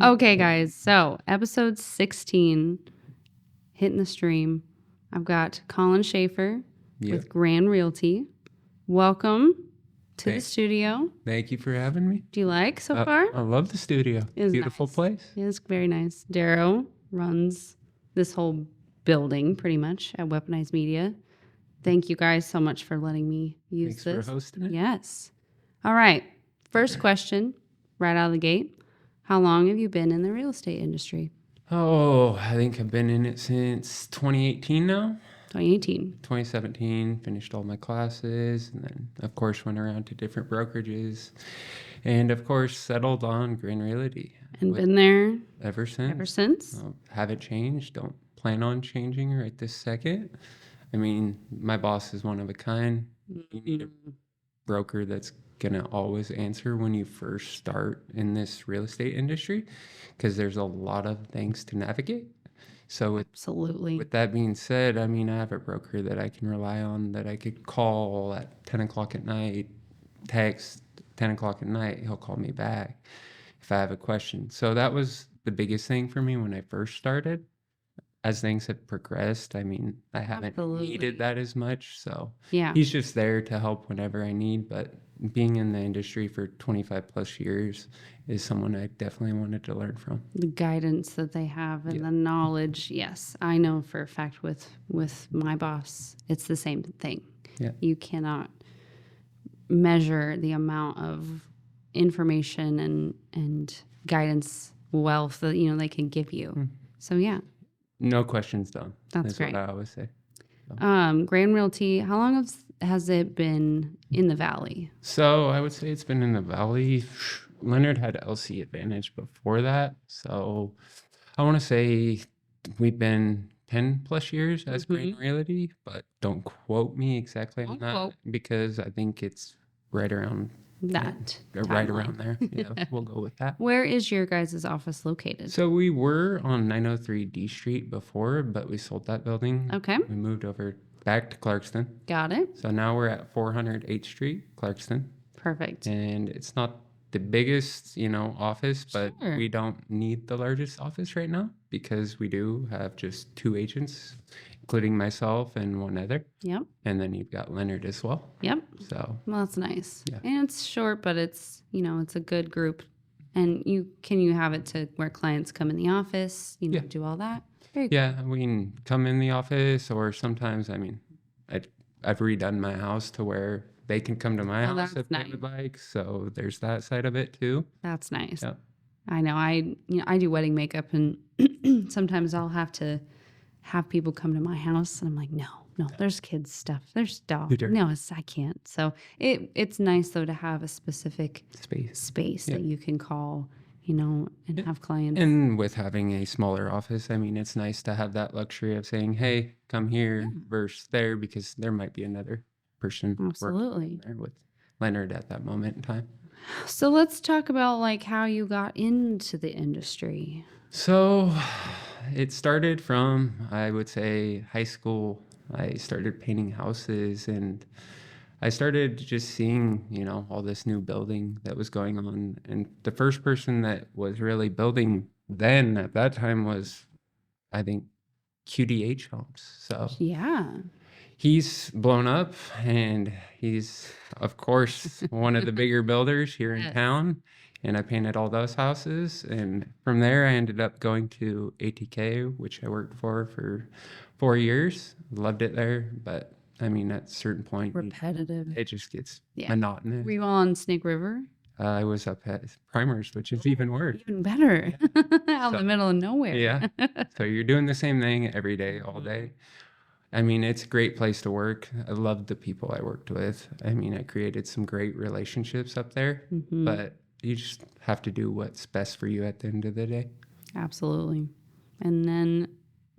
Okay, guys. So, episode 16, hitting the stream. I've got Collin Shafer Yep. with Grand Realty. Welcome to the studio. Thank you for having me. Do you like so far? I love the studio. It's Beautiful nice. place. It's very nice. Darrow runs this whole building pretty much at Weaponized Media. Thank you guys so much for letting me use Thanks this. for hosting it. Yes. All right. First question, right out of the gate. How long have you been in the real estate industry? Oh, I think I've been in it since 2018 now. 2018. 2017, finished all my classes, and then, of course, went around to different brokerages, and, of course, settled on Grand Realty. And been there ever since. ever since? Haven't changed. Don't plan on changing right this second. I mean, my boss is one of a kind. You need a broker that's going to always answer when you first start in this real estate industry, because there's a lot of things to navigate. So Absolutely. with that being said, I mean, I have a broker that I can rely on, that I could call at 10 o'clock at night, text 10 o'clock at night, he'll call me back if I have a question. So that was the biggest thing for me when I first started. As things have progressed, I mean, I haven't needed that as much. So Yeah. he's just there to help whenever I need. But being in the industry for 25 plus years is someone I definitely wanted to learn from. The guidance that they have and the knowledge. Yes. I know for a fact with my boss, it's the same thing. Yeah. You cannot measure the amount of information and guidance wealth that they can give you. So yeah. No questions done. That's great. What I always say. Grand Realty, how long has it been in the Valley? So I would say it's been in the Valley. Leonard had LC Advantage before that. So I want to say we've been 10 plus years as Grand Realty, but don't quote me exactly on that because I think it's right around that. Right around there. Yeah, we'll go with that. Where is your guys' office located? So we were on 903 D Street before, but we sold that building. Okay. We moved over back to Clarkston. Got it. So now we're at 400 8th Street, Clarkston. Perfect. And it's not the biggest, office, but we don't need the largest office right now because we do have just 2 agents, including myself and one other. Yep. And then you've got Leonard as well. Yep. So. Well, that's nice. Yeah. And it's short, but it's, it's a good group. And you have it to where clients come in the office, do all that. Very cool. Yeah, we can come in the office, or sometimes, I mean, I've redone my house to where they can come to my house if they would like. So there's that side of it too. That's nice. Yeah. I know. I do wedding makeup, and sometimes I'll have to have people come to my house, and I'm like, no, there's kids stuff, there's dogs. No, I can't. So it's nice though to have a specific space that you can call, and have clients. And with having a smaller office, I mean, it's nice to have that luxury of saying, hey, come here versus there, because there might be another person working there with Leonard at that moment in time. So let's talk about like how you got into the industry. So it started from, I would say, high school. I started painting houses, and I started just seeing, all this new building that was going on. And the first person that was really building then at that time was, I think, QDH Homes. So yeah, he's blown up, and he's, of course, one of the bigger builders here in town. And I painted all those houses. And from there, I ended up going to ATK, which I worked for 4 years. Loved it there. But I mean, at a certain point, repetitive. It just gets monotonous. Were you on Snake River? I was up at Primers, which is even worse. Even better. Out in the middle of nowhere. Yeah. So you're doing the same thing every day, all day. I mean, it's a great place to work. I loved the people I worked with. I mean, I created some great relationships up there, but you just have to do what's best for you at the end of the day. Absolutely. And then,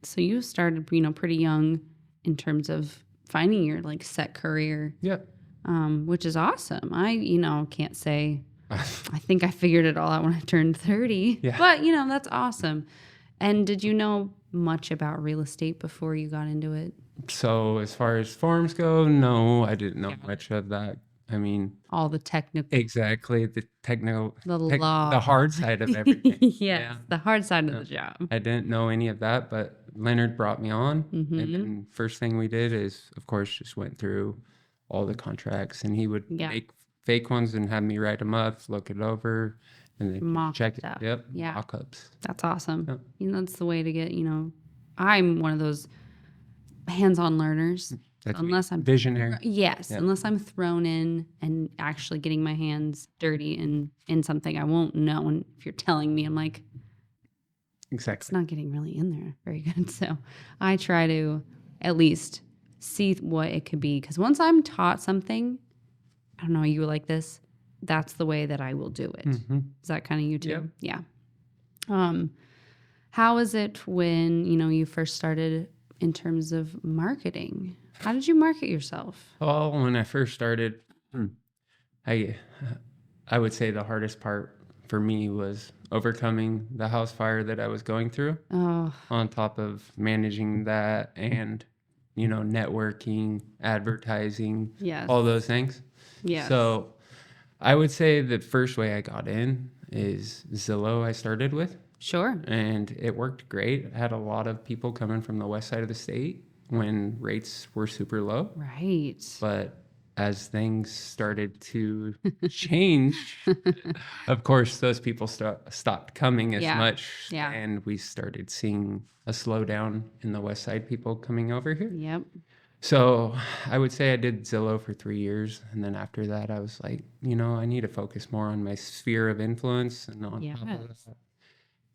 so you started, pretty young in terms of finding your like set career. Yeah. Which is awesome. I, can't say, I think I figured it all out when I turned 30, but that's awesome. And did you know much about real estate before you got into it? So as far as farms go, no, I didn't know much of that. I mean, All the technical, exactly the the the law. hard side of everything. Yes, Yeah. the hard side of Yeah. the job. I didn't know any of that, but Leonard brought me on. And Mm-hmm. then first thing we did is, of course, just went through all the contracts, and he would Yeah. make fake ones and have me write them up, look it over, and then Mock check it. stuff. Yep. Yeah. Mock-ups. That's awesome. Yep. That's the way to get, I'm one of those hands-on learners. That's Unless I'm visionary. Yes, Yep. unless I'm thrown in and actually getting my hands dirty in something I won't know. And if you're telling me, I'm like, it's Exactly. not getting really in there very good. So I try to at least see what it could be. Because once I'm taught something, I don't know, you like this, that's the way that I will do it. Mm-hmm. Is that kind of you too? Yep. Yeah. How was it when, you first started in terms of marketing? How did you market yourself? Well, when I first started, I would say the hardest part for me was overcoming the house fire that I was going through, Oh, on top of managing that and, networking, advertising, yes. all those things. Yes. So I would say the first way I got in is Zillow I started with, Sure. and it worked great. I had a lot of people coming from the west side of the state when rates were super low. Right. But as things started to change, of course, those people stopped coming as Yeah. much. Yeah. And we started seeing a slowdown in the west side people coming over here. Yep. So I would say I did Zillow for 3 years. And then after that, I was like, I need to focus more on my sphere of influence. And on top of Yes. that,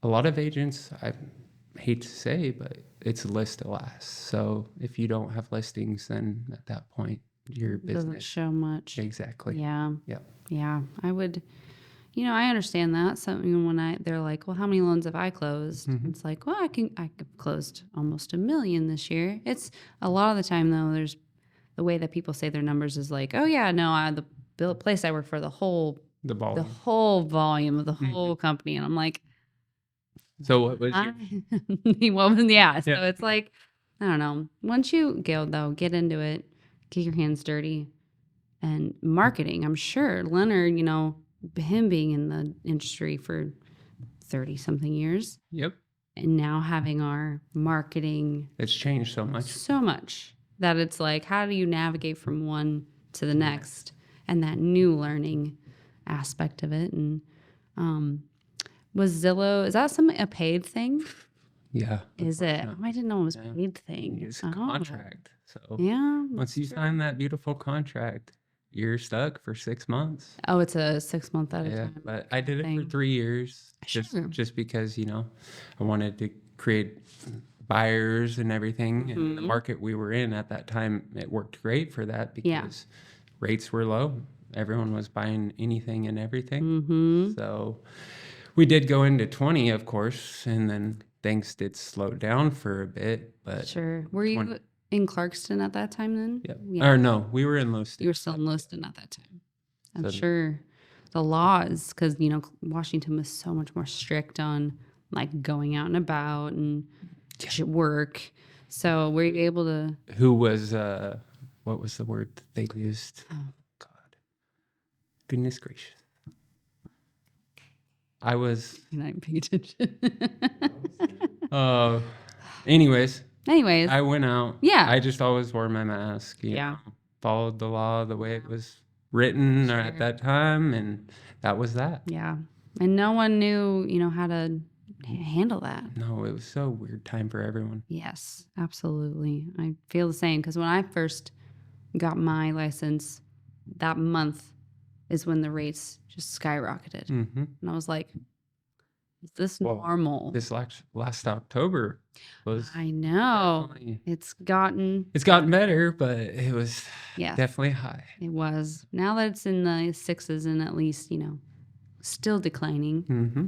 a lot of agents, I hate to say, but it's list to last. So if you don't have listings, then at that point, your Doesn't business. show much. Exactly. Yeah. Yep. Yeah. I would, I understand that. So when they're like, well, how many loans have I closed? Mhm. It's like, well, I've closed almost 1 million this year. It's a lot of the time though, there's the way that people say their numbers is like, oh yeah, no, the place I work for, the whole The whole volume of the Mhm. whole company. And I'm like, So what was your, yeah. So Yeah. it's like, I don't know. Once you get into it, get your hands dirty, and marketing. I'm sure Leonard, him being in the industry for 30 something years, Yep. and now having our marketing It's changed so much. so much that it's like, how do you navigate from one to the next, and that new learning aspect of it? And was Zillow, is that a paid thing? Yeah. Is it? Oh, I didn't know it was a Yeah. paid thing. It's a contract. So Yeah. once you sign that beautiful contract, you're stuck for 6 months. Oh, it's a 6 month at a Yeah, time. but I did it for thing. 3 years Sure. just because, I wanted to create buyers and everything. And the Mhm. market we were in at that time, it worked great for that Yeah. because rates were low. Everyone was buying anything and everything. Mm-hmm. So we did go into 20, of course, and then things did slow down for a bit. But Sure. Were you 20 in Clarkston at that time then? yeah. Yeah. Or no, we were in Lewiston. You were still in Lewiston at that time. I'm So- sure the laws, because, Washington was so much more strict on like going out and about and work. So were you able to? Who was, what was the word that they used? Oh. God. Goodness gracious. I was, You're not even paying attention. anyways, Anyways, I went out. Yeah. I just always wore my mask. Yeah. Followed the law the way it was written or at Sure. that time. And that was that. yeah, and no one knew, how to handle that. No, it was so weird time for everyone. Yes, absolutely. I feel the same because when I first got my license, that month is when the rates just skyrocketed. Mm-hmm. And I was like, is this Well, normal? This last October was I know. definitely- It's gotten, it's gotten better, but it was yes, definitely high. it was. Now that it's in the sixes and at least, still declining, Mm-hmm.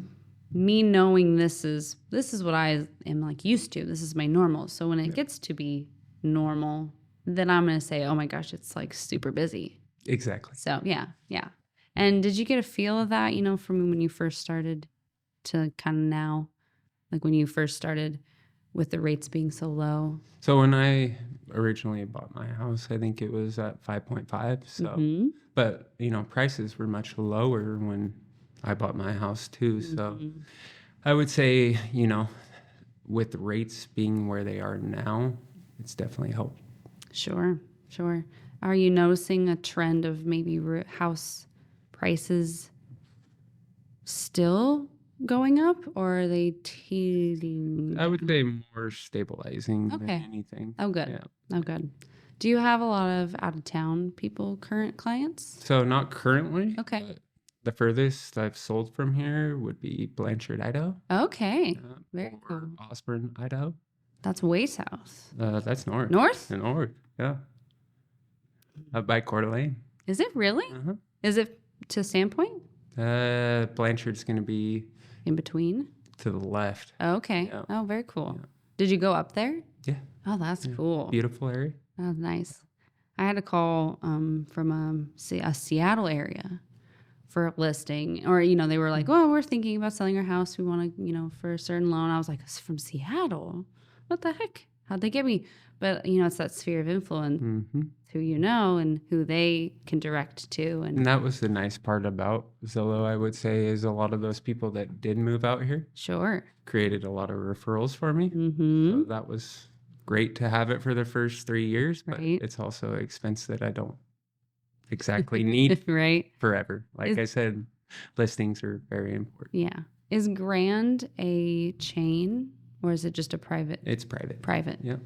me knowing this is what I am like used to. This is my normal. So when it gets to be normal, then I'm going to say, oh my gosh, it's like super busy. Exactly. So yeah. And did you get a feel of that, from when you first started to kind of now, like when you first started with the rates being so low? So when I originally bought my house, I think it was at 5.5. So, but prices were much lower when I bought my house too. So I would say, with rates being where they are now, it's definitely helped. Sure, sure. Are you noticing a trend of maybe house prices still going up, or are they teetering? I would say more stabilizing than Okay. anything. Oh, good. Yeah. Oh, good. Do you have a lot of out-of-town people, current clients? So not currently. Okay. But the furthest I've sold from here would be Blanchard, Idaho. Okay. Very Or cool. Osborne, Idaho. That's way south. That's north. North? The north, yeah. Up by Coeur d'Alene. Is it really? Uh-huh. Is it to Sandpoint? Blanchard's going to be In between? to the left. Okay. Yeah. Oh, very cool. Yeah. Did you go up there? Yeah. Oh, that's cool. Beautiful area. That's nice. I had a call from a Seattle area for a listing, or they were like, "Oh, we're thinking about selling our house. We want to, for a certain loan." I was like, "It's from Seattle? What the heck? How'd they get me?" But it's that sphere of influence, who you know and who they can direct to, And that was the nice part about Zillow, I would say, is a lot of those people that did move out here sure created a lot of referrals for me. Mm-hmm. So that was great to have it for the first 3 years, but Right. it's also an expense that I don't exactly need right. forever. Like I said, listings are very important. Yeah. Is Grand a chain, or is it just a private? It's private. Private. Yep.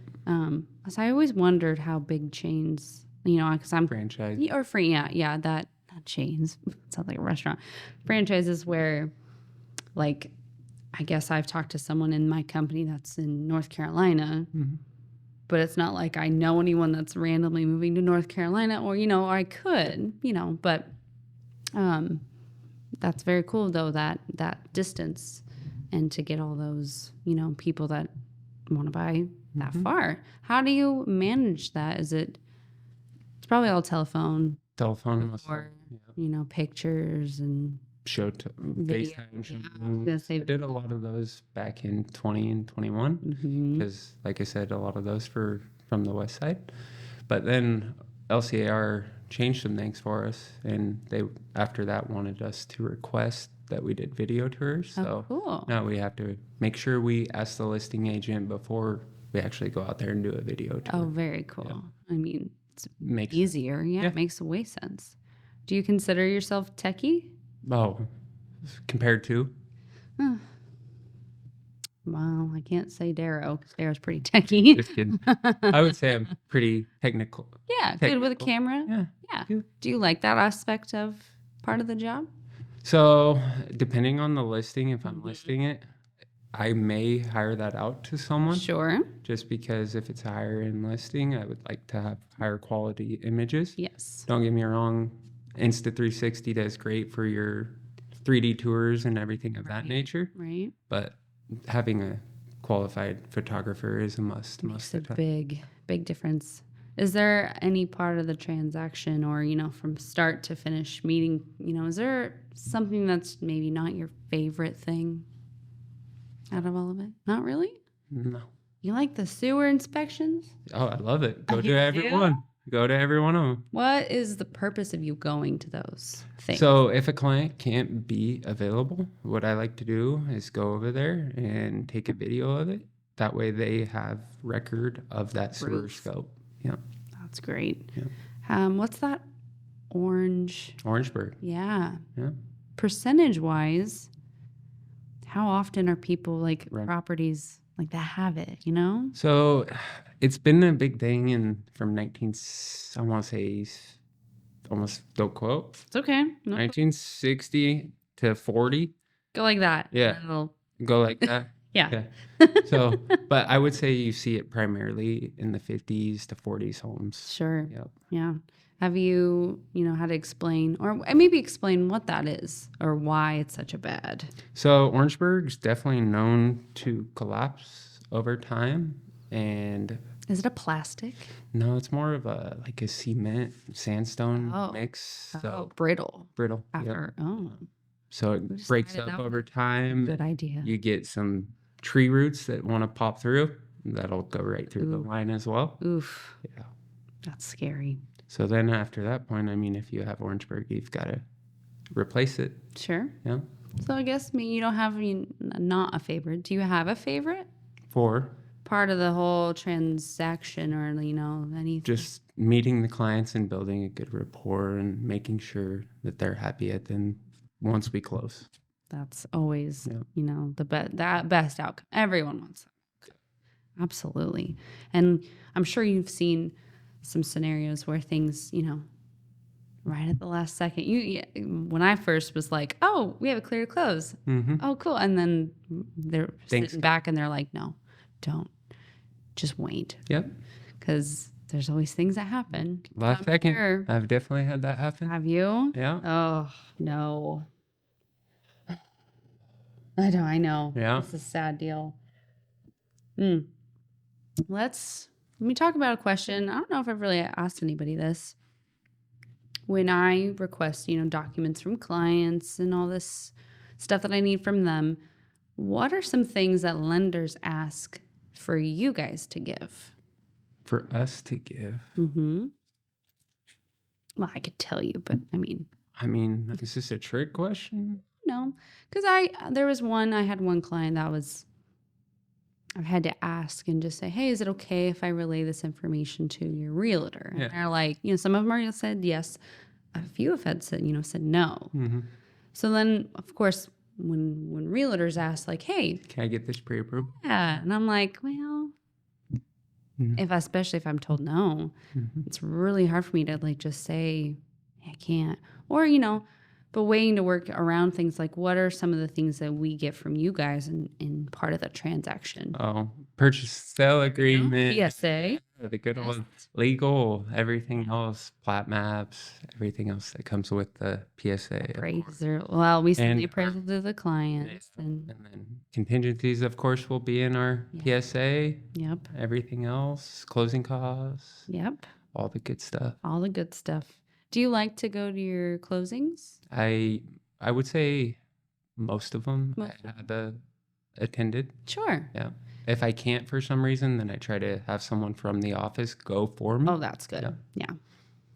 So I always wondered how big chains, because I'm Franchise. or free. Yeah. That not chains. Sounds like a restaurant. Franchises where, like, I guess I've talked to someone in my company that's in North Carolina, but it's not like I know anyone that's randomly moving to North Carolina, or I could, but that's very cool though, that distance, and to get all those people that want to buy that far. How do you manage that? It's probably all telephone or pictures and video. FaceTime. I did a lot of those back in 20 and 21 because, like I said, a lot of those were from the west side. But then LCAR changed some things for us, and they after that wanted us to request that we did video tours. So cool. now we have to make sure we ask the listing agent before we actually go out there and do a video tour. Oh, very cool. Yeah. I mean, it's makes easier. Yeah, it makes way sense. Do you consider yourself techie? Oh, compared to? Well, I can't say Darrow because Darrow's pretty techie. Just kidding. I would say I'm pretty technical. Yeah, good with a camera. Yeah. Good. Do you like that aspect of part of the job? So, depending on the listing, if I'm listing it, I may hire that out to someone. Sure. Just because if it's a higher end listing, I would like to have higher quality images. Yes. Don't get me wrong, Insta360 does great for your 3D tours and everything of that nature. Right. But having a qualified photographer is a must. Makes a big difference. Is there any part of the transaction, or from start to finish meeting, is there something that's maybe not your favorite thing out of all of it? Not really? No. You like the sewer inspections? Oh, I love it. Go to every one. Go to every one of them. What is the purpose of you going to those things? So if a client can't be available, what I like to do is go over there and take a video of it. That way they have record of that sewer scope. Yeah. That's great. Yeah. What's that Orangeburg. Yeah. Yeah. Percentage wise, how often are people properties like that have it, So it's been a big thing from I want to say, almost don't quote. It's okay. 1960 to 40. Go like that. Yeah. Go like that. Yeah. So, but I would say you see it primarily in the 50s to 40s homes. Sure. Yep. Yeah. Have you, had to explain, or maybe explain what that is or why it's such a bad? So Orangeburg's definitely known to collapse over time. And is it a plastic? No, it's more of a cement sandstone mix. So brittle. After, yep. So it breaks up over time. Good idea. You get some tree roots that want to pop through, that'll go right through the Ooh. line as well. Oof. Yeah. That's scary. So then after that point, I mean, if you have Orangeburg, you've got to replace it. Sure. Yeah. So I guess you don't have not a favorite. Do you have a favorite? For Part of the whole transaction or, anything? just meeting the clients and building a good rapport and making sure that they're happy at then once we close. That's always, Yeah. that best outcome. Everyone wants that. Absolutely. And I'm sure you've seen some scenarios where things, right at the last second. When I first was like, oh, we have a clear close. Mm-hmm. Oh, cool. And then they're Thanks. sitting back and they're like, no, don't. Just wait. Yep. Because there's always things that happen. Last second. Sure. I've definitely had that happen. Have you? Yeah. Oh, no. I know. Yeah. It's a sad deal. Let me talk about a question. I don't know if I've really asked anybody this. When I request, documents from clients and all this stuff that I need from them, what are some things that lenders ask for you guys to give? For us to give? Mm-hmm. Well, I could tell you, but I mean, is this a trick question? No, because I had one client that I had to ask and just say, hey, is it okay if I relay this information to your realtor? Yeah. And they're like, some of them already said yes. A few have said no. Mm-hmm. So then, of course, when realtors ask, like, hey, can I get this pre-approved? Yeah. And I'm like, well, especially if I'm told no, it's really hard for me to just say, I can't. Or, but waiting to work around things like what are some of the things that we get from you guys in part of the transaction? Oh, purchase sale agreement. PSA. The good old legal, everything else, plat maps, everything else that comes with the PSA. Appraiser. Well, we send the appraisal to the clients. And then contingencies, of course, will be in our PSA. Yep. Everything else, closing costs. Yep. All the good stuff. All the good stuff. Do you like to go to your closings? I would say most of them I have attended. Sure. Yeah. If I can't for some reason, then I try to have someone from the office go for me. Oh, that's good. Yeah.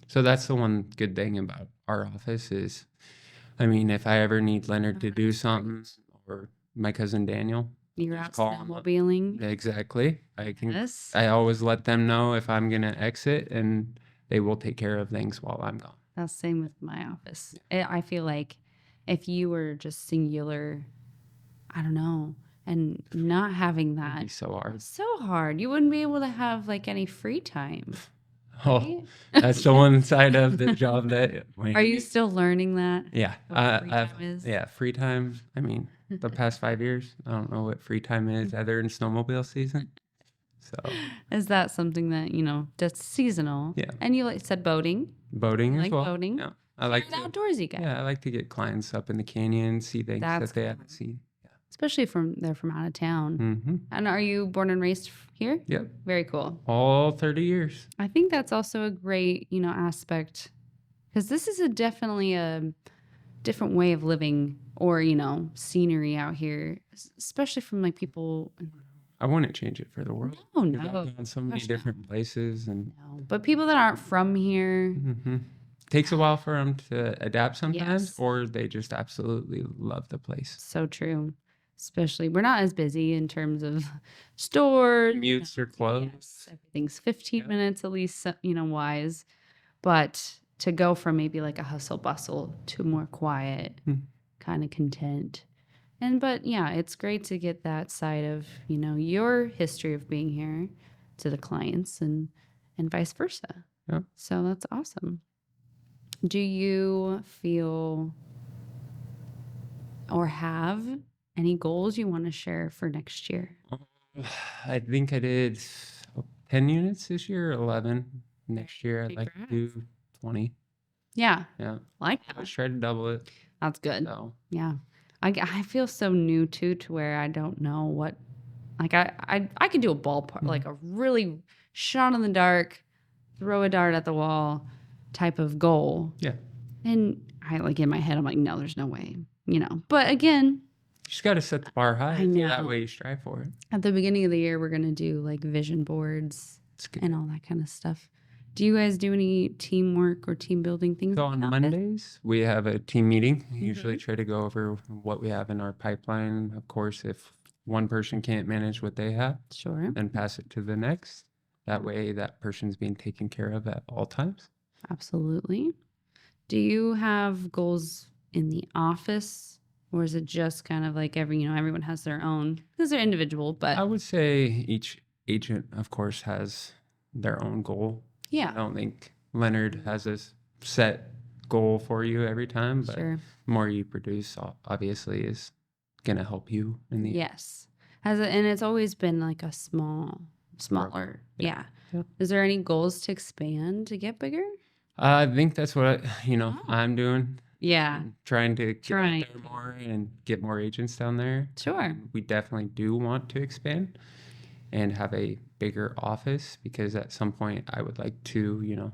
So that's the one good thing about our office is, if I ever need Leonard to do something or my cousin Daniel. You're out snowmobiling. Exactly. I always let them know if I'm going to exit and they will take care of things while I'm gone. That's the same with my office. I feel like if you were just singular, I don't know, and not having that. It'd be so hard. So hard. You wouldn't be able to have any free time. Right? Oh, that's the one side of the job that. Are you still learning that? Yeah. Free time is? Yeah, free time. The past 5 years, I don't know what free time is other than snowmobile season. So. Is that something that, that's seasonal? Yeah. And you said boating? Boating as well. Boating? Yeah. I like an outdoorsy guy. Yeah, I like to get clients up in the canyon, see things that they haven't seen. Yeah. Especially they're from out of town. Mm-hmm. And are you born and raised here? Yep. Very cool. All 30 years. I think that's also a great, aspect because this is definitely a different way of living or, scenery out here, especially from people. I wouldn't change it for the world. No. I've gone so many different places and. No. But people that aren't from here. Mm-hmm. Takes a while for them to adapt sometimes, Yes. or they just absolutely love the place. So true. Especially, we're not as busy in terms of stores. Commutes are close. Yes, everything's 15 minutes at least, wise. But to go from maybe a hustle bustle to more quiet, kind of content. But yeah, it's great to get that side of, your history of being here to the clients and vice versa. Yeah. So that's awesome. Do you feel or have any goals you want to share for next year? I think I did 10 units this year, 11. Next year, I'd like to do 20. Yeah. Yeah. Like that. I try to double it. That's good. So. Yeah. I feel so new too to where I don't know what, I could do a ballpark, a really shot in the dark, throw a dart at the wall type of goal. Yeah. And I in my head, I'm like, no, there's no way, But again, just got to set the bar high. I So know. that way you strive for it. At the beginning of the year, we're going to do like vision boards It's good. and all that kind of stuff. Do you guys do any teamwork or team building things? So on Mondays, we have a team meeting. We usually Mm-hmm. try to go over what we have in our pipeline. Of course, if one person can't manage what they have, Sure. then pass it to the next. That way that person's being taken care of at all times. Absolutely. Do you have goals in the office, or is it just kind of like everyone has their own because they're individual, but I would say each agent, of course, has their own goal. I yeah, don't think Leonard has a set goal for you every time, but sure. the more you produce, obviously, is going to help you in the Yes. And it's always been like a smaller. Yeah. Yeah. Is there any goals to expand to get bigger? I think that's what Oh. I'm doing. Yeah. Trying to get out Trying. there more and get more agents down there. Sure. We definitely do want to expand and have a bigger office because at some point I would like to,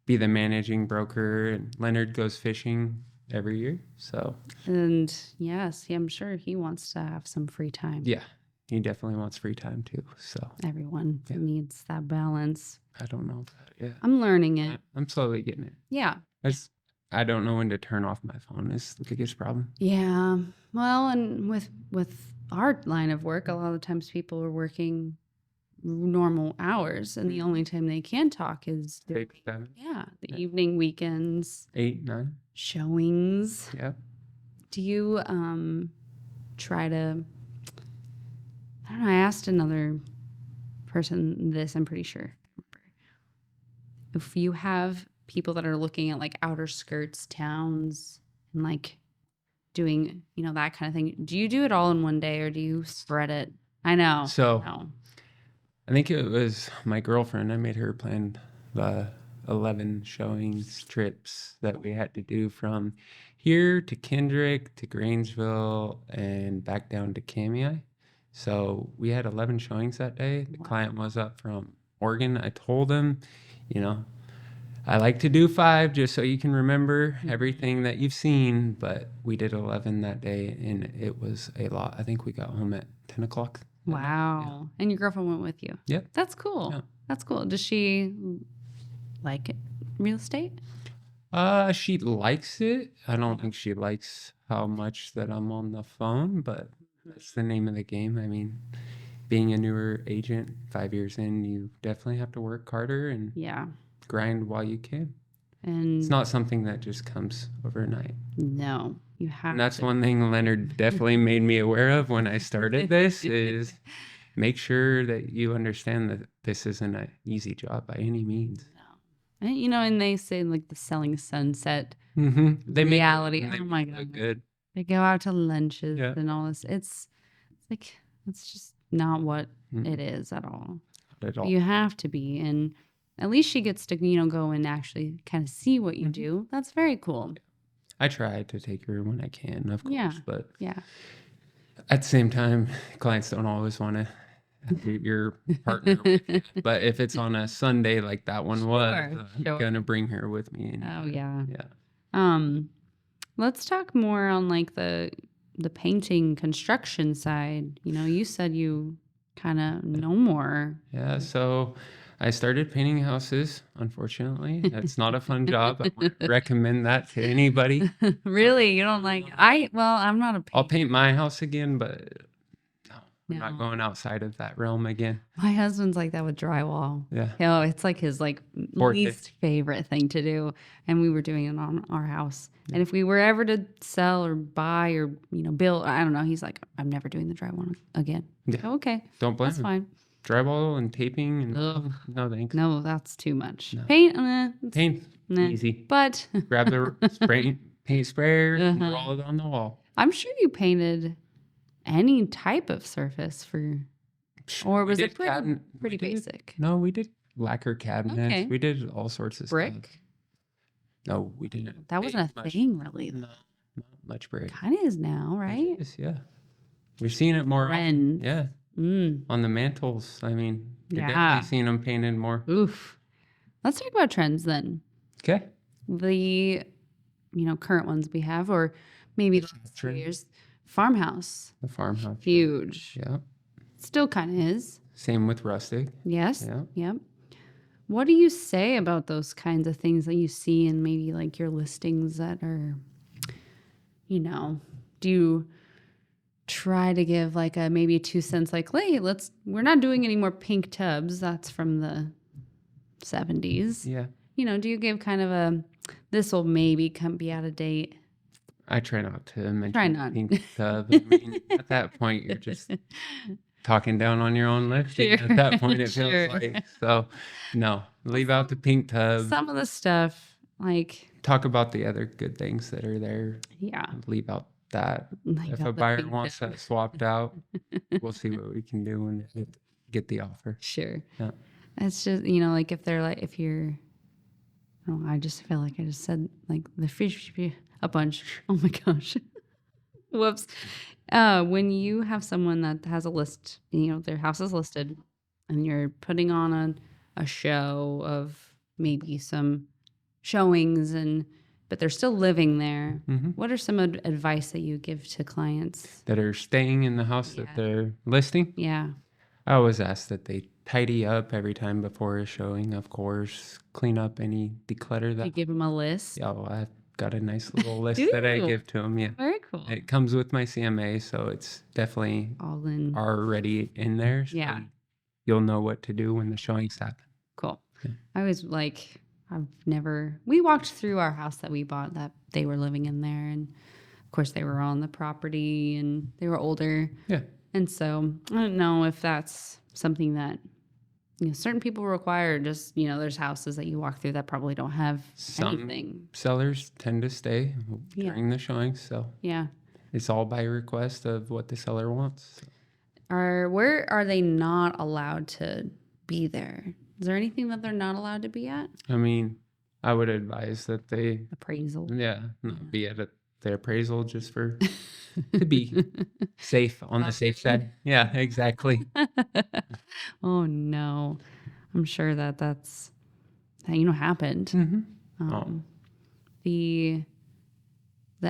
be the managing broker, and Leonard goes fishing every year. So And yes, I'm sure he wants to have some free time. yeah, he definitely wants free time too. So Everyone Yeah. needs that balance. I don't know about it. Yeah. I'm learning it. I'm slowly getting it. Yeah. I don't know when to turn off my phone is the biggest problem. Yeah. Well, and with our line of work, a lot of times people are working normal hours, and the only time they can talk is the 6, 7, yeah, the Yeah. evening, weekends, 8, 9. showings. Yeah. Do you try to I don't know, I asked another person this, I'm pretty sure. If you have people that are looking at like outer skirts towns and like doing, that kind of thing, do you do it all in one day or do you spread it? I know. So No. I think it was my girlfriend. I made her plan the 11 showings trips that we had to do from here to Kendrick to Grangeville and back down to Kamei. So we had 11 showings that day. The Wow. client was up from Oregon. I told him, I like to do 5 just so you can remember everything that you've seen, but we did 11 that day and it was a lot. I think we got home at 10 o'clock. that night. Wow. And your girlfriend went with you. Yep. That's cool. Yeah. That's cool. Does she like it? Real estate? She likes it. I don't think she likes how much that I'm on the phone, but that's the name of the game. I mean, being a newer agent, 5 years in, you definitely have to work harder and Yeah. grind while you can. And It's not something that just comes overnight. no, you have And that's to. one thing Leonard definitely made me aware of when I started this is make sure that you understand that this isn't an easy job by any means. No. And they say like the selling sunset They reality. Make Oh my it look God. good. They go out to lunches Yeah. and all this. It's just not what Mm. it is at all. Not at all. You have to be. And at least she gets to, go and actually kind of see what you Mhm. do. That's very cool. I try to take her when I can, of course, Yeah. but Yeah. at the same time, clients don't always want to have your partner. But if it's on a Sunday like that one was, Sure. I'm gonna bring her with me. And, Oh yeah. yeah. Let's talk more on like the painting construction side. You said you kind of know more. Yeah. So I started painting houses. Unfortunately, that's not a fun job. I wouldn't recommend that to anybody. Really? You don't like I'm not a I'll painter. paint my house again, but no, I'm No. not going outside of that realm again. My husband's like that with drywall. Yeah. It's like his Forte. least favorite thing to do. And we were doing it on our house. And if we were ever to sell or buy or, build, I don't know, he's like, I'm never doing the drywall again. Yeah. Oh, okay. Don't blame That's him. fine. Drywall and taping and Ugh. no thanks. No, that's too much. No. Paint, it's Paint nah. easy. But Grab the paint sprayer and Uh-huh. roll it on the wall. I'm sure you painted any type of surface or was it pretty basic? No, we did lacquer cabinets. Okay. We did all sorts of stuff. Brick? No, we didn't. That wasn't a much. thing really. No, not much brick. Kind of is now, right? It is, yeah. We're seeing it more often. Trend. Yeah, Mm. on the mantles. I mean, you're Yeah. definitely seeing them painted more. Oof. Let's talk about trends then. Okay. The current ones we have, or maybe the last 2 Trend. years. Farmhouse. The farmhouse. Huge. Yeah. Still kind of is. Same with rustic. Yes. Yeah. Yep. What do you say about those kinds of things that you see in maybe like your listings that are, do you try to give like a maybe 2 cents, like, hey, we're not doing any more pink tubs. That's from the 70s. Yeah. Do you give kind of this will maybe be out of date? I try not to Try mention not. pink tub. I mean, at that point, you're just talking down on your own listing. Sure. At that point, it feels Sure. like. So, no, leave out the pink tub. Some of the stuff, like, Talk about the other good things that are there. yeah. Leave out that. Leave If out a the buyer pink wants tub. that swapped out, we'll see what we can do and get the offer. Sure. Yeah. It's just, like if you're, oh, I just feel like I just said like the fish a bunch. Oh my gosh. Whoops. When you have someone that has a list, their house is listed and you're putting on a show of maybe some showings but they're still living there. Mm-hmm. What are some advice that you give to clients That are staying in the house that they're listing? Yeah. I always ask that they tidy up every time before a showing, of course. Clean up any declutter You that. give them a list? Yeah, well, I've got a nice little list Do that I you? give to them. Yeah. Very cool. It comes with my CMA, so it's definitely All in. already in there. So Yeah. you'll know what to do when the showings happen. Cool. Yeah. I was like, we walked through our house that we bought that they were living in there. And of course they were on the property and they were older. Yeah. And so I don't know if that's something that, certain people require. Just, there's houses that you walk through that probably don't have anything. Sellers tend to stay during the showings. So Yeah. it's all by request of what the seller wants. Where are they not allowed to be there? Is there anything that they're not allowed to be at? I mean, I would advise that they, Appraisal. not be at the appraisal just for to be safe on the safe side. Yeah, exactly. Oh no, I'm sure that's happened. Mm-hmm. The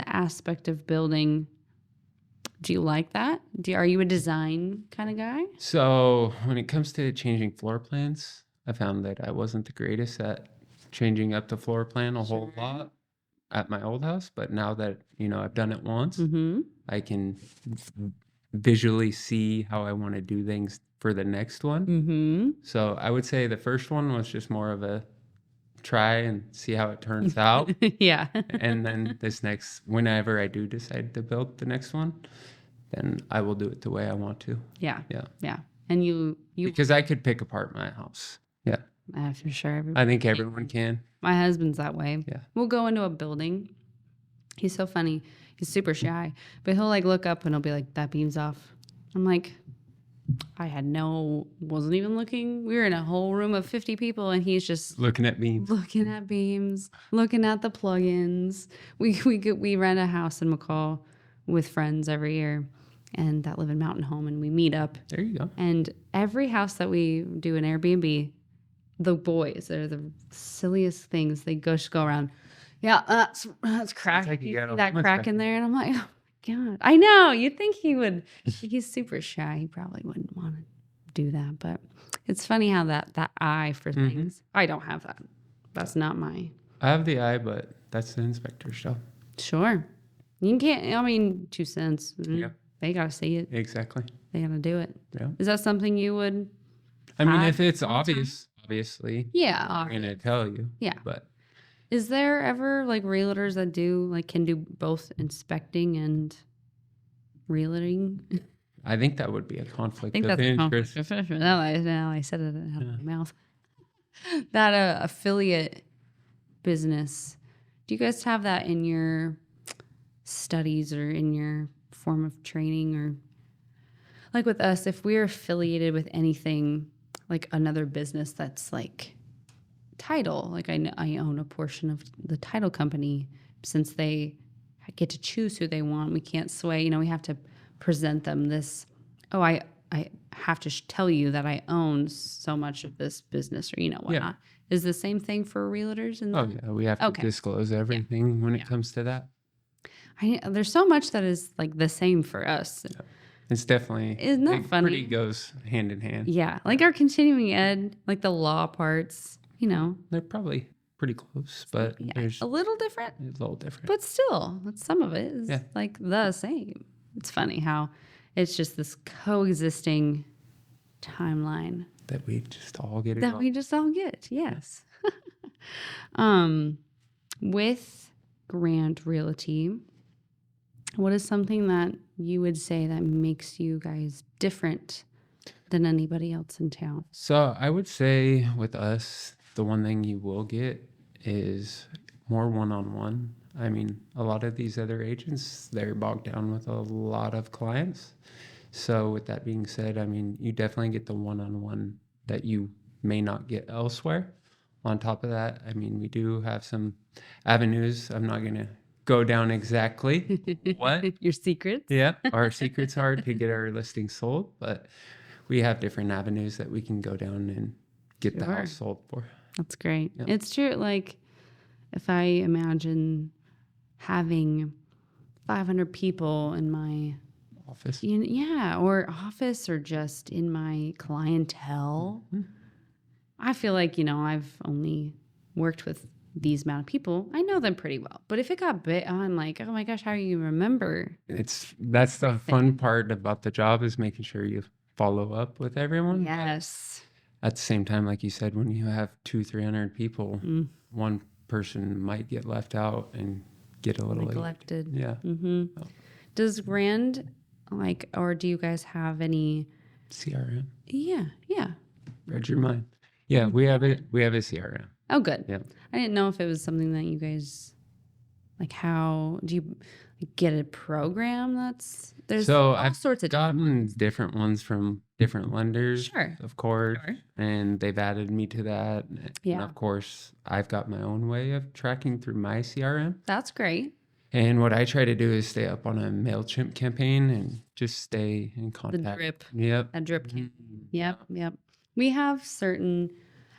aspect of building. Do you like that? Are you a design kind of guy? So when it comes to changing floor plans, I found that I wasn't the greatest at changing up the floor plan a whole lot at my old house. But now that, I've done it once, Mm-hmm. I can visually see how I want to do things for the next one. Mm-hmm. So I would say the first one was just more of a try and see how it turns out. Yeah. And then whenever I do decide to build the next one, then I will do it the way I want to. Yeah. Yeah. Yeah. And you Because I could pick apart my house. Yeah. for sure. I think everyone can. My husband's that way. Yeah. We'll go into a building. He's so funny. He's super shy, but he'll like look up and he'll be like, "That beam's off." I'm like, wasn't even looking. We were in a whole room of 50 people and he's just Looking at beams. looking at beams, looking at the plugins. We rent a house in McCall with friends every year and that live in Mountain Home, and we meet up. There you go. And every house that we do an Airbnb, the boys, they're the silliest things. They just go around. Yeah, that's crack. like You you got see a that lemon crack crack. in there? And I'm like, oh my God. I know. You'd think he would. He's super shy. He probably wouldn't want to do that. But it's funny how that eye for things. I don't have that. That's not my. I have the eye, but that's the inspector's job. Sure. You can't, 2 cents. Yeah. They got to see it. Exactly. They got to do it. Yeah. Is that something you would? I mean, have if it's all the time? obviously, Yeah. I'm going to tell you. Yeah. But Is there ever like realtors that can do both inspecting and realtoring? I think that would be a I conflict think of that's a interest. conflict. Now I said it out of my mouth. That affiliate business. Do you guys have that in your studies or in your form of training, or like with us, if we're affiliated with anything like another business that's like title, like I own a portion of the title company, since they get to choose who they want, we can't sway, we have to present them this, I have to tell you that I own so much of this business, or whatnot. Is the same thing for realtors? Oh yeah, we have to Okay. disclose everything when it comes to that. There's so much that is like the same for us. Yeah. It's definitely, Isn't that it funny? pretty goes hand in hand. Yeah, like our continuing ed, like the law parts, They're probably pretty close, but yeah, there's a little different, a little different. but still, some of it is Yeah. like the same. It's funny how it's just this coexisting timeline That we just all get that we just all get. Yes. With Grand Realty, what is something that you would say that makes you guys different than anybody else in town? So I would say with us, the one thing you will get is more one-on-one. I mean, a lot of these other agents, they're bogged down with a lot of clients. So with that being said, I mean, you definitely get the one-on-one that you may not get elsewhere. On top of that, I mean, we do have some avenues. I'm not going to go down exactly what. Your secrets? Yeah, our secrets are to get our listing sold, but we have different avenues that we can go down and get the Sure. house sold for. That's great. Yeah. It's true. Like, if I imagine having 500 people in my Office. or office or just in my clientele, I feel like, I've only worked with these amount of people. I know them pretty well. But if it got big, I'm like, oh my gosh, how do you remember? That's the fun part about the job, is making sure you follow up with everyone. Yes. At the same time, like you said, when you have 200-300 people, one person might get left out and get a little Neglected. Yeah. Mm-hmm. Does Grand, or do you guys have any? CRM. Yeah. Read your mind. Yeah, we have it. We have a CRM. Oh, good. Yeah. I didn't know if it was something that you guys, how do you get a program there's So all sorts of gotten different ones from different lenders, Sure. of course, Sure. and they've added me to that. And Yeah. of course, I've got my own way of tracking through my CRM. That's great. And what I try to do is stay up on a MailChimp campaign and just stay in The contact. drip. Yep. That drip campaign. Yep. We have certain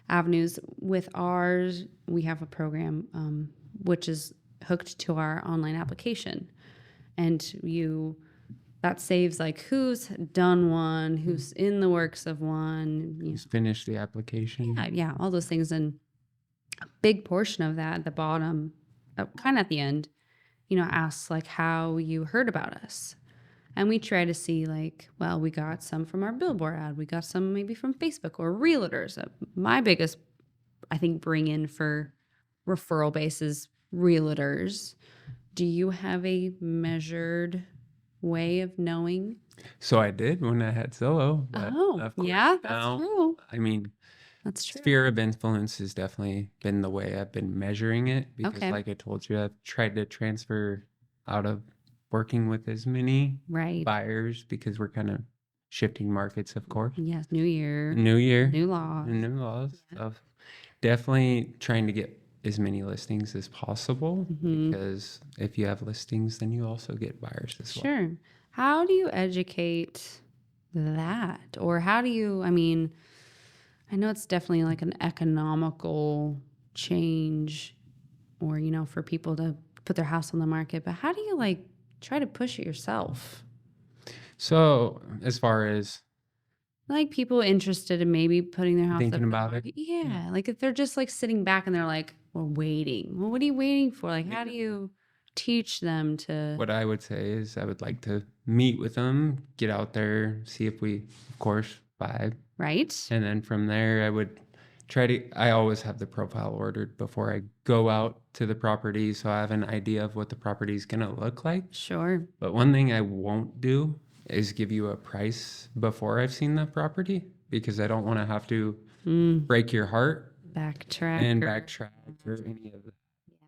avenues with ours. We have a program which is hooked to our online application, and that saves like who's done one, who's in the works of one. Just finish the application. Yeah, all those things, and a big portion of that at the bottom, kind of at the end, asks like how you heard about us. And we try to see we got some from our billboard ad. We got some maybe from Facebook or realtors. My biggest, I think, bring in for referral basis realtors. Do you have a measured way of knowing? So I did when I had Zillow. But of course yeah, that's now, true. I mean, That's true. sphere of influence has definitely been the way I've been measuring it, because like I told you, I've tried to transfer out of working with as many buyers, because we're kind of shifting markets, of course. Yes, new year, New laws. and new laws. Yeah. So definitely trying to get as many listings as possible, because if you have listings, then you also get buyers as well. Sure. How do you educate that? Or how do you, I know it's definitely like an economical change, or, for people to put their house on the market, but how do you try to push it yourself? So as far as People interested in maybe putting their house thinking up about it. Yeah. Like if they're just sitting back and they're like, we're waiting. Well, what are you waiting for? How do you teach them to? What I would say is I would like to meet with them, get out there, see if we, of course, vibe. Right. And then from there, I would I always have the profile ordered before I go out to the property, so I have an idea of what the property is going to look like. Sure. But one thing I won't do is give you a price before I've seen the property, because I don't want to have to break your heart. Backtrack or any of that.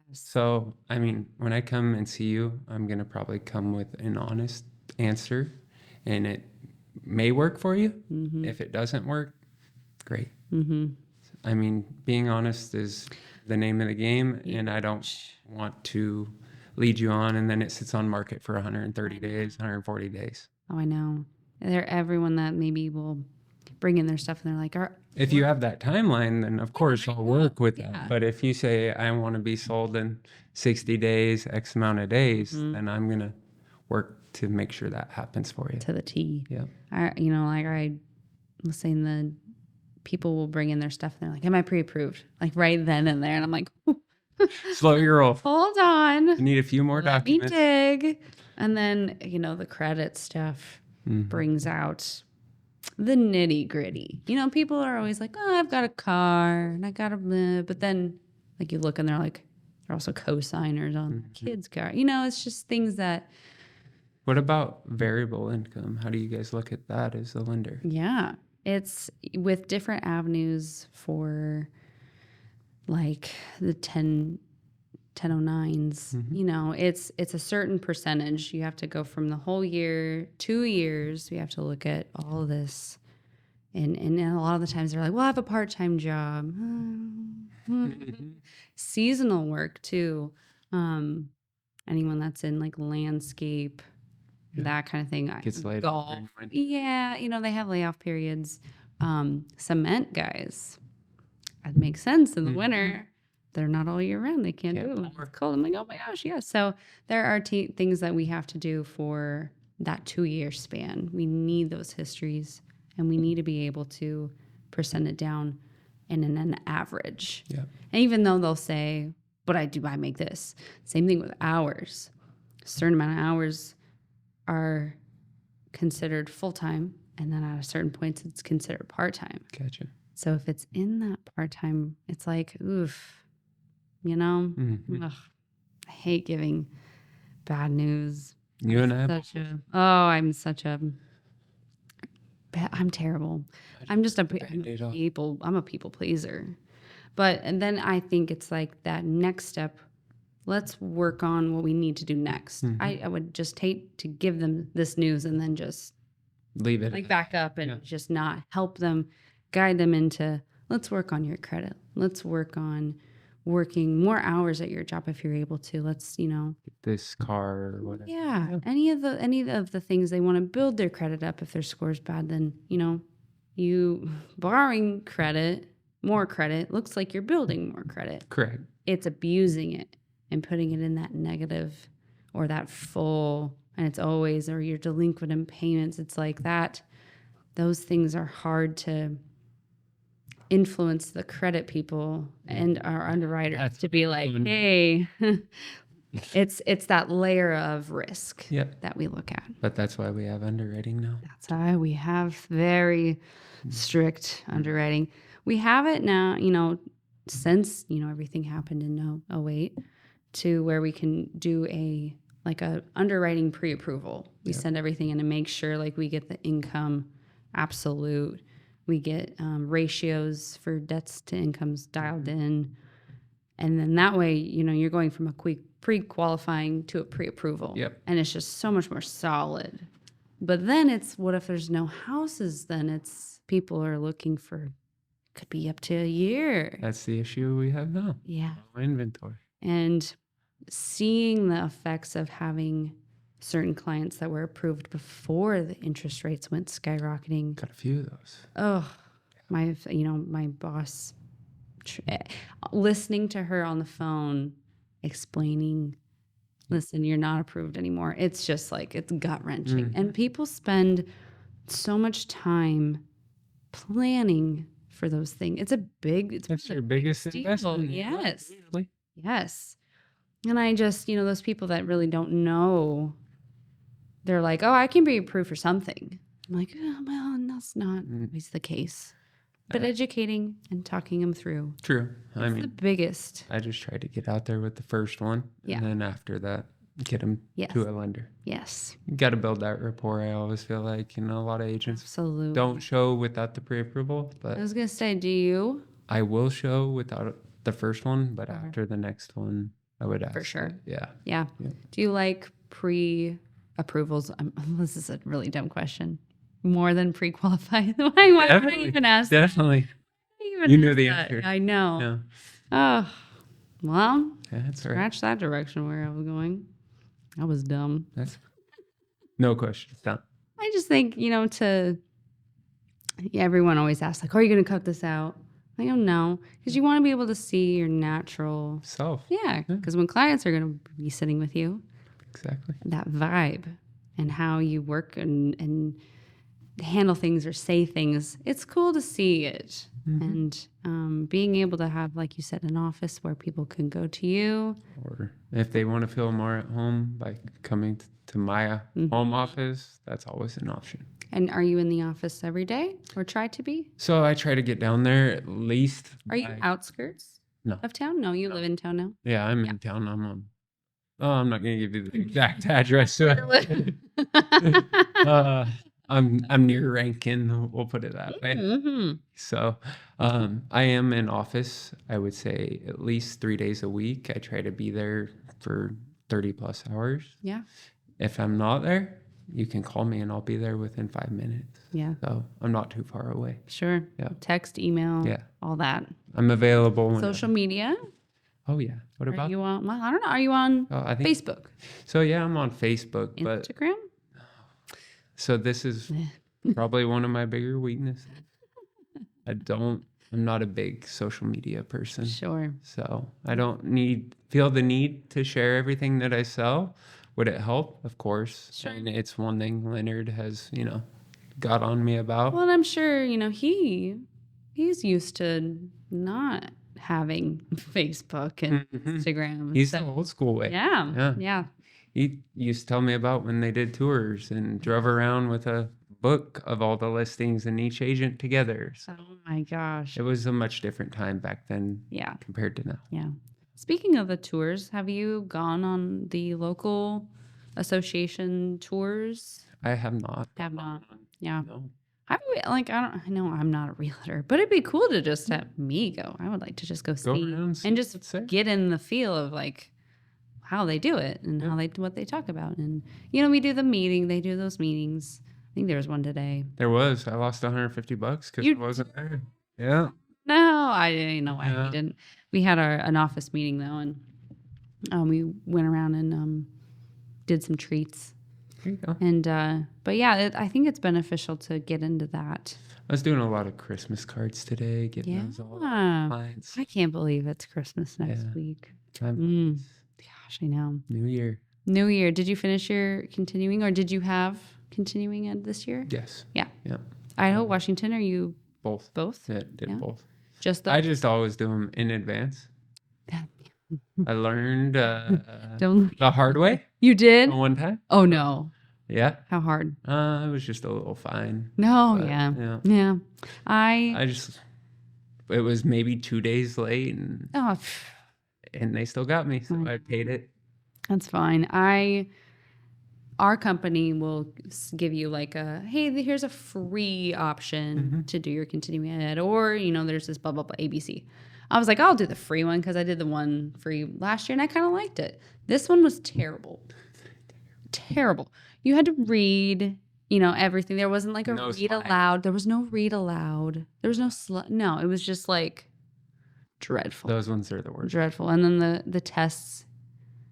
Yes. So, when I come and see you, I'm going to probably come with an honest answer, and it may work for you. If it doesn't work, great. Being honest is the name of the game, and I don't want to lead you on and then it sits on market for 130 days, 140 days. Oh, I know. Everyone that maybe will bring in their stuff and they're like, if you have that timeline, then of course I'll work with Yeah. that. But if you say I want to be sold in 60 days, X amount of days, Mm-hmm. then I'm going to work to make sure that happens for you. to the T. Yeah. Like I was saying, the people will bring in their stuff and they're like, am I pre-approved? Like right then and there. And I'm like, Slow your roll. hold on. You need a few more Let me documents. dig. And then, the credit stuff brings out the nitty gritty. People are always like, oh, I've got a car and I got a, but then like you look and they're also co-signers on the kid's car. It's just things that. What about variable income? How do you guys look at that as a lender? Yeah. It's with different avenues for like the 1009s, it's a certain percentage. You have to go from the whole year, 2 years. We have to look at all of this. And a lot of the times they're like, well, I have a part-time job. Seasonal work too. Anyone that's in like landscape, that kind of thing. Gets laid golf. Yeah, they have layoff periods. Cement guys. That makes sense in the winter. They're not all year round. They can't do it. It's cold. I'm like, oh my gosh, yeah. So there are things that we have to do for that 2-year span. We need those histories, and we need to be able to present it down in an average. Yeah. And even though they'll say, but I make this. Same thing with hours. A certain amount of hours are considered full-time, and then at a certain point it's considered part-time. Gotcha. So if it's in that part-time, it's like, oof, ugh, I hate giving bad news. You and I. I'm terrible. I'm a people pleaser. And then I think it's like that next step. Let's work on what we need to do next. I would just hate to give them this news and then just leave it, like back up and just not help them, guide them into, let's work on your credit. Let's work on working more hours at your job if you're able to. Let's, this car or whatever. Yeah. Any of the things they want to build their credit up. If their score's bad, then, you borrowing more credit looks like you're building more credit. Correct. It's abusing it and putting it in that negative or that full, and it's always, or you're delinquent in payments. It's like that. Those things are hard to influence the credit people and our underwriters to be like, hey, it's that layer of risk that we look at. But that's why we have underwriting now. That's why we have very strict underwriting. We have it now, since, everything happened in 08, to where we can do a underwriting pre-approval. We send everything in and make sure like we get the income absolute. We get ratios for debts to incomes dialed in. And then that way, you're going from a quick pre-qualifying to a pre-approval. Yep. And it's just so much more solid. But then it's, what if there's no houses? Then it's people are looking for, could be up to a year. That's the issue we have now. Yeah. Inventory. And seeing the effects of having certain clients that were approved before the interest rates went skyrocketing. Got a few of those. Oh, my boss, listening to her on the phone, explaining, listen, you're not approved anymore. It's just like, it's gut wrenching. And people spend so much time planning for those things. That's your biggest investment. Yes. Yes. And I just, those people that really don't know, they're like, oh, I can be approved for something. I'm like, oh, well, that's not always the case. But educating and talking them through. True. The biggest. I just try to get out there with the first one. Yeah. And then after that, get them to a lender. Yes. You got to build that rapport. I always feel like, a lot of agents don't show without the pre-approval. But I was going to say, do you? I will show without the first one, but after the next one, I would ask. For sure. Yeah. Do you like pre-approvals? This is a really dumb question. More than pre-qualified? Why would I even ask? Definitely. You knew the answer. I know. Yeah. Oh, well, that's right. Scratch that direction where I was going. I was dumb. That's no question. It's done. I just think, everyone always asks, like, are you going to cut this out? I go, no, because you want to be able to see your natural Self. Yeah, because when clients are going to be sitting with you, Exactly. that vibe and how you work and handle things or say things, it's cool to see it. And being able to have, like you said, an office where people can go to you. Or if they want to feel more at home by coming to my home office, that's always an option. And are you in the office every day or try to be? So I try to get down there at least. Are you outskirts of town? No, you live in town now? Yeah, I'm in town. I'm not going to give you the exact address. I'm near Rankin. We'll put it that way. Mm-hmm. So I am in office, I would say at least 3 days a week. I try to be there for 30 plus hours. Yeah. If I'm not there, you can call me and I'll be there within 5 minutes. Yeah. So I'm not too far away. Sure. Yeah. Text, email, all that. I'm available. Social media. Oh, yeah. What about? Are you on, well, I don't know. Are you on I think, Facebook? So, yeah, I'm on Facebook. Instagram? So this is probably one of my bigger weaknesses. I'm not a big social media person. Sure. So I don't feel the need to share everything that I sell. Would it help? Of course. Sure. And it's one thing Leonard has, got on me about. Well, and I'm sure, he's used to not having Facebook and Instagram. He's the old school way. Yeah. He used to tell me about when they did tours and drove around with a book of all the listings and each agent together. So oh my gosh. it was a much different time back then compared to now. Yeah. Speaking of the tours, have you gone on the local association tours? I have not. Have not. Yeah. No. I know I'm not a realtor, but it'd be cool to just have me go. I would like to just go see and just get in the feel of like how they do it and what they talk about. And, we do the meeting. They do those meetings. I think there was one today. There was. I lost $150 because I wasn't there. Yeah. No, I didn't know why we didn't. We had an office meeting though, and we went around and did some treats. There you go. And but yeah, I think it's beneficial to get into that. I was doing a lot of Christmas cards today, getting those all clients. I can't believe it's Christmas next week. Gosh, I know. New Year. Did you finish your continuing, or did you have continuing ed this year? Yes. Yeah. Yeah. Idaho, Washington. Are you both? Yeah, did both. I just always do them in advance. I learned the hard way. You did? One time. Oh no. Yeah. How hard? It was just a little fine. No, but, yeah. It was maybe 2 days late and they still got me, so I paid it. That's fine. Our company will give you like hey, here's a free option to do your continuing ed, or there's this blah blah blah ABC. I was like, I'll do the free one because I did the one free last year and I kind of liked it. This one was terrible. Terrible. You had to read, everything. There wasn't like a read aloud. There was no read aloud. There was no it was just like dreadful. Those ones are the worst. Dreadful. And then the tests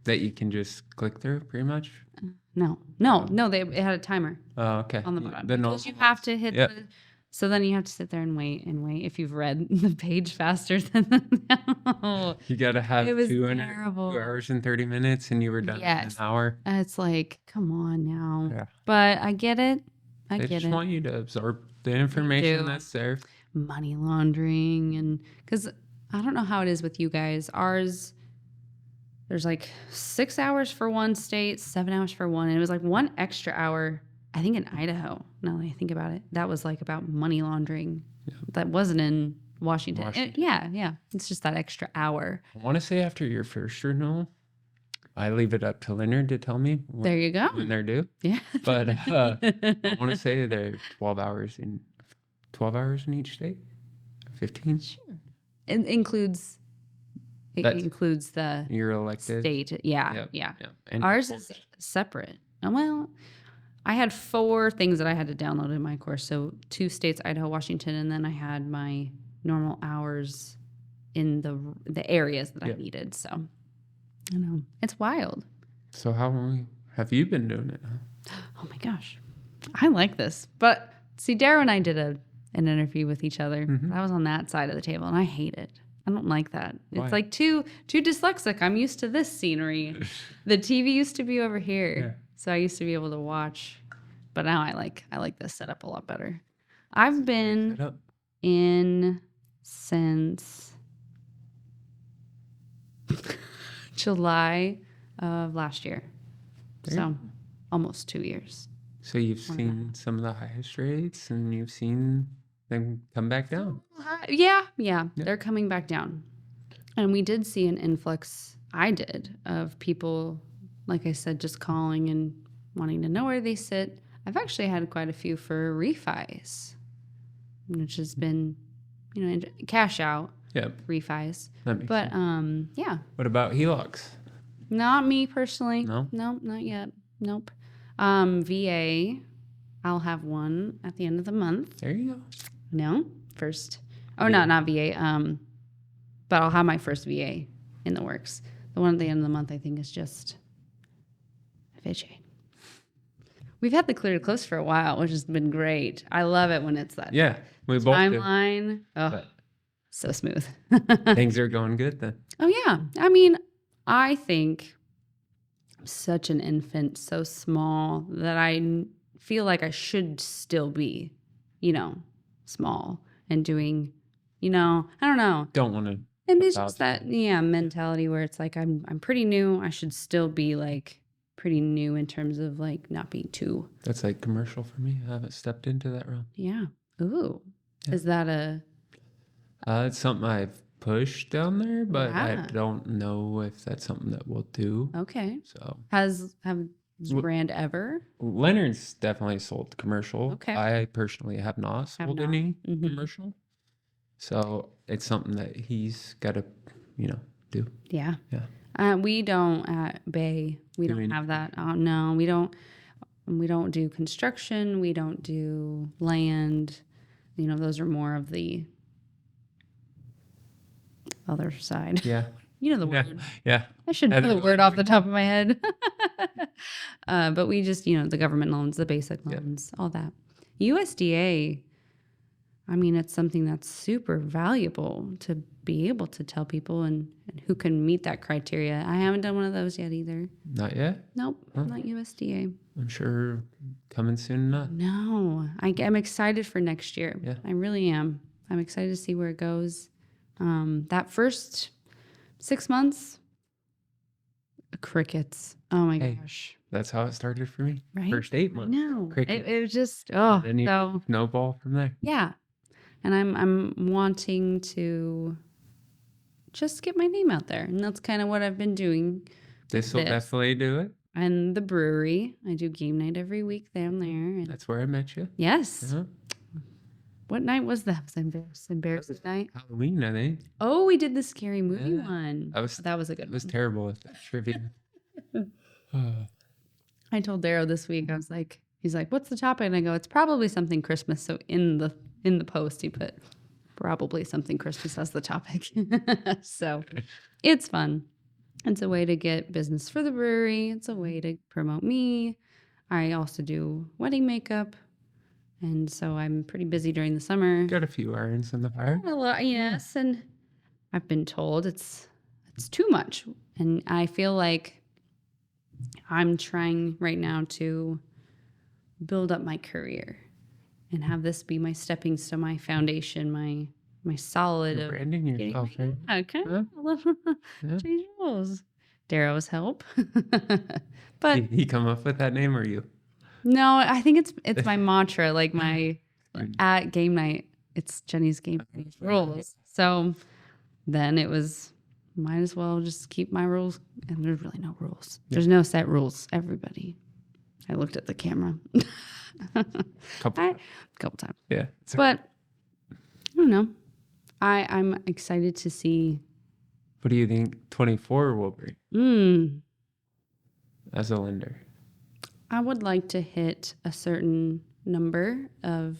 that you can just click through pretty much. No. It had a timer. Oh, okay. On the bottom. Because you have to hit so then you have to sit there and wait if you've read the page faster than you got to have 2 terrible. 2 hours and 30 minutes and you were done in an hour. It's like, come on now. Yeah. But I get it. They just want you to absorb the information that's there. Money laundering and because I don't know how it is with you guys. Ours, there's like 6 hours for one state, 7 hours for one. And it was like 1 extra hour, I think in Idaho. Now that I think about it, that was like about money laundering. Yeah. That wasn't in Washington. Yeah. It's just that extra hour. I want to say after your first renewal, I leave it up to Leonard to tell me. There you go. When they're due. Yeah. But I want to say they're 12 hours in each state. 15. Sure. It includes the you're elected state. Yeah. And ours is separate. Well, I had 4 things that I had to download in my course. So 2 states, Idaho, Washington, and then I had my normal hours in the areas that I needed. So I know it's wild. So how long have you been doing it? Oh my gosh, I like this. But see, Darrow and I did an interview with each other. Mhm. I was on that side of the table, and I hate it. I don't like that. Why? It's like too dyslexic. I'm used to this scenery. The TV used to be over here, Yeah. so I used to be able to watch. But now I like this setup a lot better. I've been Set up. in since July of last year, There so almost 2 years. So you've One and a seen some of the highest rates, and you've seen them come back down. Yeah, Yeah. they're coming back down. And we did see an influx, I did, of people, like I said, just calling and wanting to know where they sit. I've actually had quite a few for refis, which has been, cash out Yep. refis. That makes But sense. yeah, What about HELOCs? not me personally. No? No, not yet. Nope. VA, I'll have one at the end of the month. There you go. No, first. Oh, VA. not VA. But I'll have my first VA in the works. The one at the end of the month, I think, is just FHA. We've had the clear to close for a while, which has been great. I love it when it's that Yeah, we both do. timeline. Oh, But so smooth. things are going good then. Oh, yeah. I mean, I think I'm such an infant, so small that I feel like I should still be, small and doing, I don't know. Don't want to. And it's just that, mentality where it's like I'm pretty new. I should still be like pretty new in terms of like not being too. That's like commercial for me. I haven't stepped into that realm. Yeah. Ooh. Yeah. Is that a? It's something I've pushed down there, but I Yeah. don't know if that's something that we'll do. Okay. So Has Wh- brand ever? Leonard's definitely sold commercial. Okay. I personally have not Have sold not. any Mhm. commercial. So it's something that he's got to, do. Yeah. Yeah. We don't at Bay. We Do don't any- have that. No, we don't. We don't do construction. We don't do land. Those are more of the other side. Yeah. You know the Yeah. word. Yeah. I should know Other- the word off the top of my head. But we just, the government loans, the basic Yep. loans, all that. USDA, I mean, it's something that's super valuable to be able to tell people and who can meet that criteria. I haven't done one of those yet either. Not yet. Nope, Huh? not USDA. I'm sure coming soon enough. No, I'm excited for next year. Yeah. I really am. I'm excited to see where it goes. That first 6 months, crickets. Oh my Hey. gosh. That's how it started for me. Right? First 8 months. No, Crickets. it was just Then you so snowball from there. yeah, and I'm wanting to just get my name out there, and that's kind of what I've been doing. This will This. definitely do it. And the brewery, I do game night every week down there. And That's where I met you. yes, Uh-huh. what night was that? Was embarrassing night? Halloween, I think. Oh, we did the scary movie Yeah. one. I was- That was a good It was one. terrible at that trivia. I told Darrow this week. I was like, he's like, "What's the topic?" And I go, "It's probably something Christmas." So in the post, he put probably something Christmas as the topic. So it's fun. It's a way to get business for the brewery. It's a way to promote me. I also do wedding makeup, and so I'm pretty busy during the summer. Got a few irons in the fire. A lot, yes, and I've been told it's too much, and I feel like I'm trying right now to build up my career and have this be my stepping stone, my foundation, my solid You're of branding getting yourself, right? okay. Yeah. Yeah. Change rules. Darrow's help, but He come up with that name or you? no, I think it's my mantra. Like my at game night, it's Jenny's game night rules. So then it was, might as well just keep my rules. And there's really no rules. There's no set rules. Everybody. I looked at the camera Couple. a couple times, Yeah. but I don't know. I'm excited to see. What do you think 24 will bring as a lender? I would like to hit a certain number of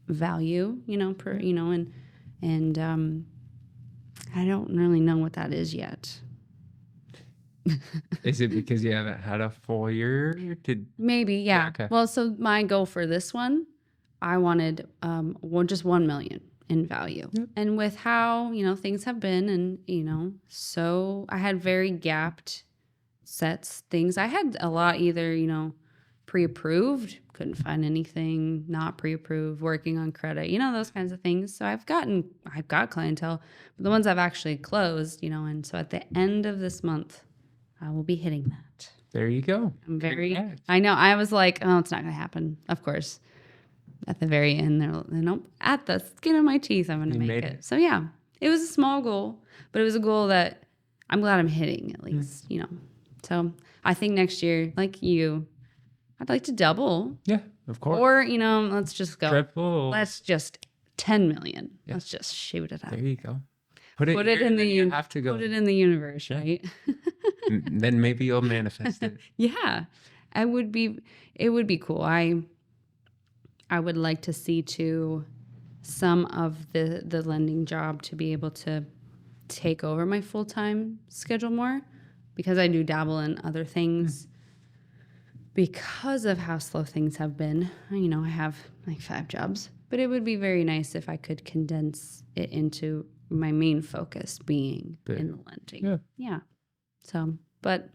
value, per, and I don't really know what that is yet. Is it because you haven't had a full year to? Maybe, yeah. Okay. Well, so my goal for this one I wanted just 1 million in value. Yep. And with how, things have been, and, so I had very gapped sets, things. I had a lot either, pre-approved, couldn't find anything, not pre-approved, working on credit, those kinds of things. So I've got clientele, but the ones I've actually closed, and so at the end of this month, I will be hitting that. There you go. Congrats. I know. I was like, oh, it's not going to happen. Of course. At the very end, at the skin of my teeth, I'm going to make it. So yeah, it was a small goal, but it was a goal that I'm glad I'm hitting at least, So I think next year, like you, I'd like to double. Yeah, of course. Or, let's just go. Triple. Let's just 10 million. Yeah. Let's just shoot it up. There you go. Put it in the you have to go. Put it in the universe, right? Then maybe you'll manifest it. Yeah. It would be cool. I would like to see to some of the lending job to be able to take over my full-time schedule more, because I do dabble in other things. Because of how slow things have been, I have like 5 jobs, but it would be very nice if I could condense it into my main focus being in the lending. Yeah. So, but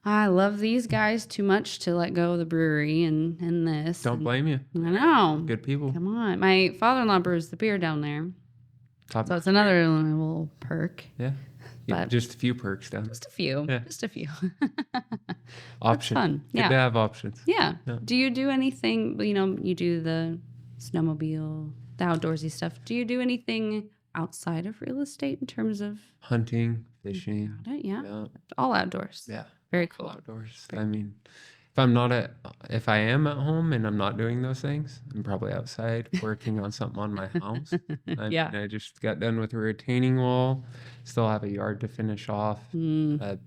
I love these guys too much to let go of the brewery and this. Don't blame you. I know. Good people. Come on. My father-in-law brews the beer down there. So it's another little perk. Yeah. But just a few perks down. Just a few. Yeah. Just a few. Options. Fun. Good to have options. Yeah. Do you do anything, you do the snowmobile, the outdoorsy stuff. Do you do anything outside of real estate in terms of hunting, fishing? Yeah. All outdoors. Yeah. Very cool. All outdoors. I mean, if I am at home and I'm not doing those things, I'm probably outside working on something on my house. I just got done with a retaining wall. Still have a yard to finish off, a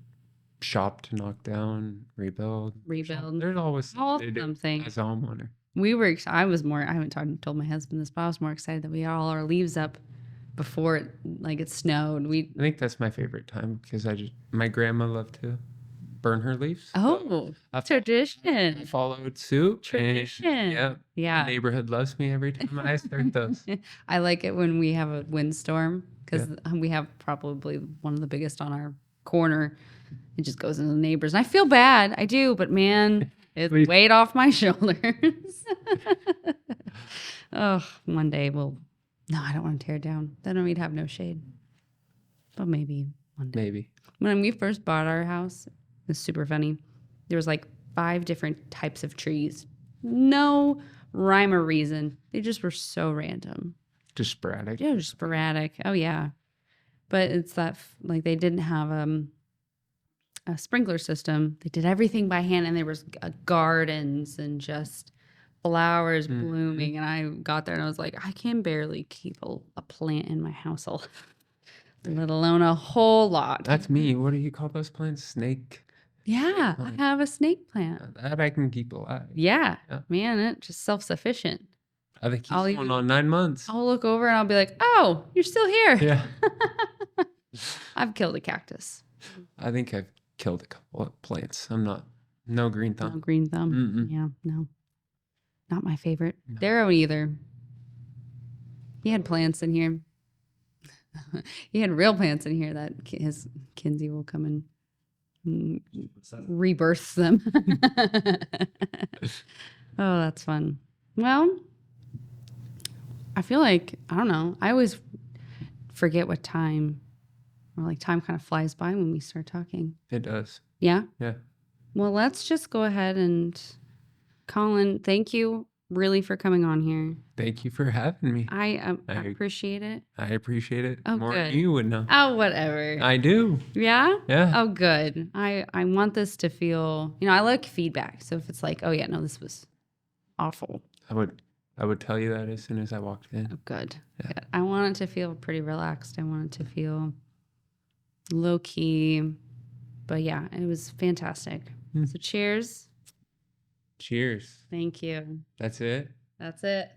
shop to knock down, rebuild. There's always something as a homeowner. I haven't told my husband this, but I was more excited that we got all our leaves up before it snowed. I think that's my favorite time because my grandma loved to burn her leaves. Oh, so tradition. I followed suit. Tradition. Yeah. The neighborhood loves me every time I start those. I like it when we have a windstorm because we have probably one of the biggest on our corner. It just goes into the neighbors. And I feel bad. I do, but man, it's weight off my shoulders. One day no, I don't want to tear it down. Then we'd have no shade. But maybe one day. Maybe. When we first bought our house, it was super funny. There was like 5 different types of trees. No rhyme or reason. They just were so random. Just sporadic. Yeah, just sporadic. Oh, yeah. But it's that, they didn't have a sprinkler system. They did everything by hand, and there was gardens and just flowers blooming. And I got there, and I was like, I can barely keep a plant in my house alive, let alone a whole lot. That's me. What do you call those plants? Snake? Yeah, I have a snake plant. That I can keep alive. Yeah. Man, it's just self-sufficient. I think he's going on 9 months. I'll look over and I'll be like, oh, you're still here. Yeah. I've killed a cactus. I think I've killed a couple of plants. No green thumb. No green thumb. Mm-mm. Yeah, no. Not my favorite. No. Darrow either. He had plants in here. He had real plants in here that his Kinsey will come and rebirth them. Oh, that's fun. Well, I feel like, I don't know, I always forget what time, or time kind of flies by when we start talking. It does. Yeah? Yeah. Well, let's just go ahead and, Collin, thank you really for coming on here. Thank you for having me. I appreciate it. I appreciate it. Oh, more good. than you would know. Oh, whatever. I do. Yeah? Yeah. Oh, good. I want this to feel, I like feedback. So if it's like, oh yeah, no, this was awful. I would tell you that as soon as I walked in. Oh, good. Yeah. Good. I want it to feel pretty relaxed. I want it to feel low key. But yeah, it was fantastic. So cheers. Cheers. Thank you. That's it? That's it.